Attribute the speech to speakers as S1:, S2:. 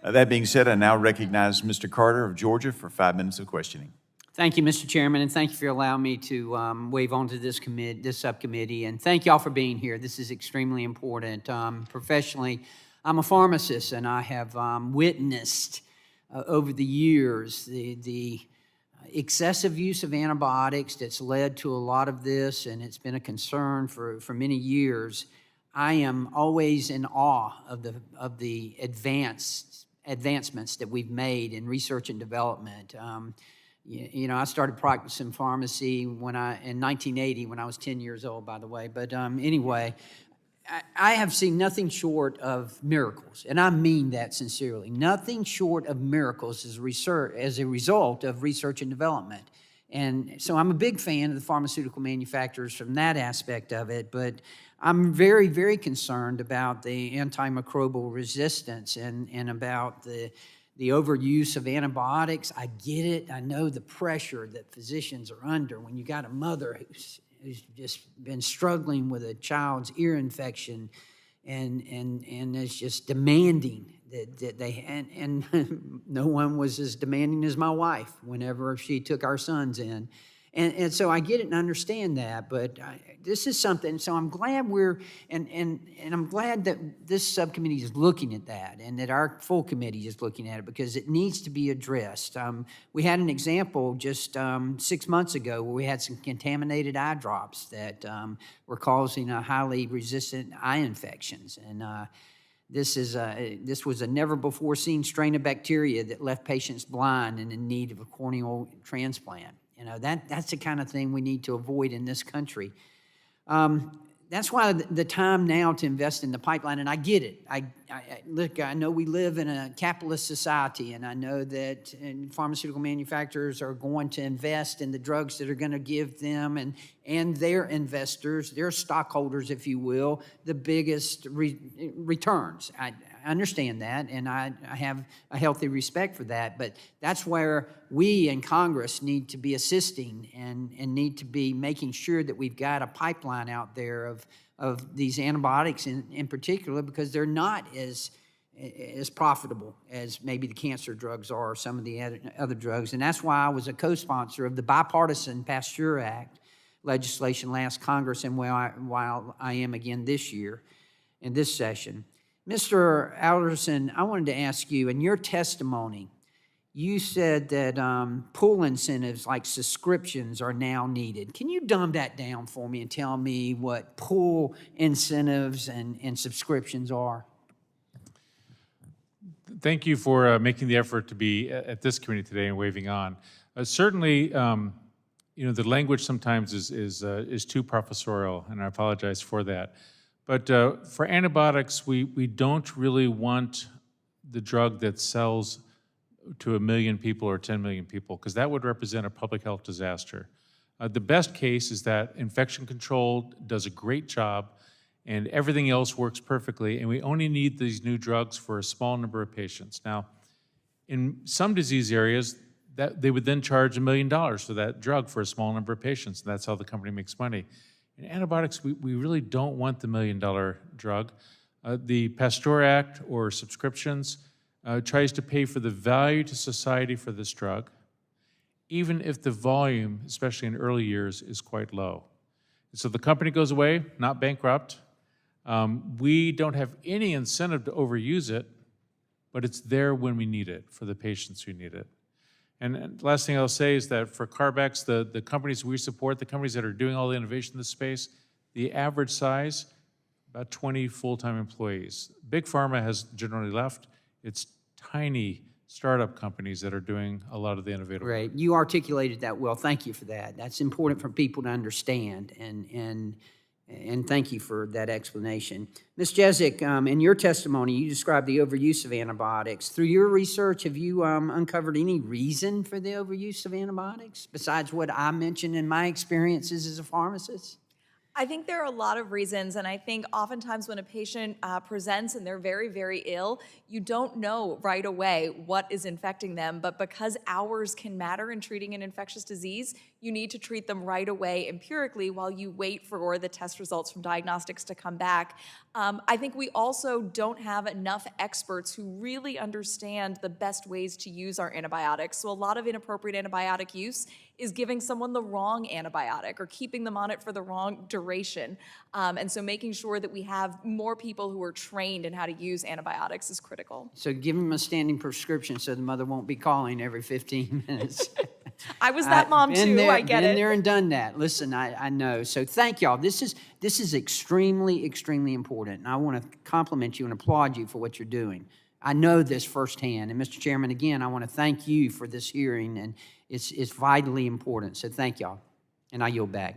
S1: That being said, I now recognize Mr. Carter of Georgia for 5 minutes of questioning.
S2: Thank you, Mr. Chairman, and thank you for allowing me to wave onto this subcommittee. And thank y'all for being here. This is extremely important. Professionally, I'm a pharmacist, and I have witnessed over the years the excessive use of antibiotics that's led to a lot of this, and it's been a concern for many years. I am always in awe of the advancements that we've made in research and development. You know, I started practicing pharmacy in 1980 when I was 10 years old, by the way. But anyway, I have seen nothing short of miracles, and I mean that sincerely. Nothing short of miracles as a result of research and development. And so I'm a big fan of the pharmaceutical manufacturers from that aspect of it, but I'm very, very concerned about the antimicrobial resistance and about the overuse of antibiotics. I get it. I know the pressure that physicians are under when you got a mother who's just been struggling with a child's ear infection and is just demanding that they, and no one was as demanding as my wife whenever she took our sons in. And so I get it and understand that, but this is something, so I'm glad and I'm glad that this subcommittee is looking at that and that our full committee is looking at it because it needs to be addressed. We had an example just 6 months ago where we had some contaminated eye drops that were causing highly resistant eye infections. And this was a never-before-seen strain of bacteria that left patients blind and in need of a corneal transplant. You know, that's the kind of thing we need to avoid in this country. That's why the time now to invest in the pipeline, and I get it. Look, I know we live in a capitalist society, and I know that pharmaceutical manufacturers are going to invest in the drugs that are going to give them and their investors, their stockholders, if you will, the biggest returns. I understand that, and I have a healthy respect for that, but that's where we in Congress need to be assisting and need to be making sure that we've got a pipeline out there of these antibiotics in particular, because they're not as profitable as maybe the cancer drugs are or some of the other drugs. And that's why I was a co-sponsor of the bipartisan Pasteur Act legislation last Congress, and while I am again this year in this session. Mr. Alderson, I wanted to ask you, in your testimony, you said that pull incentives like subscriptions are now needed. Can you dumb that down for me and tell me what pull incentives and subscriptions are?
S3: Thank you for making the effort to be at this committee today and waving on. Certainly, you know, the language sometimes is too professorial, and I apologize for that. But for antibiotics, we don't really want the drug that sells to 1 million people or 10 million people, because that would represent a public health disaster. The best case is that infection control does a great job and everything else works perfectly, and we only need these new drugs for a small number of patients. Now, in some disease areas, that they would then charge $1 million for that drug for a small number of patients, and that's how the company makes money. In antibiotics, we really don't want the $1 million drug. The Pasteur Act or subscriptions tries to pay for the value to society for this drug, even if the volume, especially in early years, is quite low. So the company goes away, not bankrupt. We don't have any incentive to overuse it, but it's there when we need it for the patients who need it. And the last thing I'll say is that for Carbex, the companies we support, the companies that are doing all the innovation in this space, the average size, about 20 full-time employees. Big Pharma has generally left. It's tiny startup companies that are doing a lot of the innovative work.
S2: Right. You articulated that well. Thank you for that. That's important for people to understand, and thank you for that explanation. Ms. Jezik, in your testimony, you described the overuse of antibiotics. Through your research, have you uncovered any reason for the overuse of antibiotics besides what I mentioned in my experiences as a pharmacist?
S4: I think there are a lot of reasons, and I think oftentimes when a patient presents and they're very, very ill, you don't know right away what is infecting them, but because hours can matter in treating an infectious disease, you need to treat them right away empirically while you wait for the test results from diagnostics to come back. I think we also don't have enough experts who really understand the best ways to use our antibiotics. So a lot of inappropriate antibiotic use is giving someone the wrong antibiotic or keeping them on it for the wrong duration. And so making sure that we have more people who are trained in how to use antibiotics is critical.
S2: So give them a standing prescription so the mother won't be calling every 15 minutes.
S4: I was that mom
S2: Been
S4: too,
S2: there,
S4: I get
S2: been
S4: it.
S2: there and done that. Listen, I know. So thank y'all. This is extremely, extremely important. And I want to compliment you and applaud you for what you're doing. I know this firsthand. And Mr. Chairman, again, I want to thank you for this hearing, and it's vitally important. So thank y'all. And I yield back.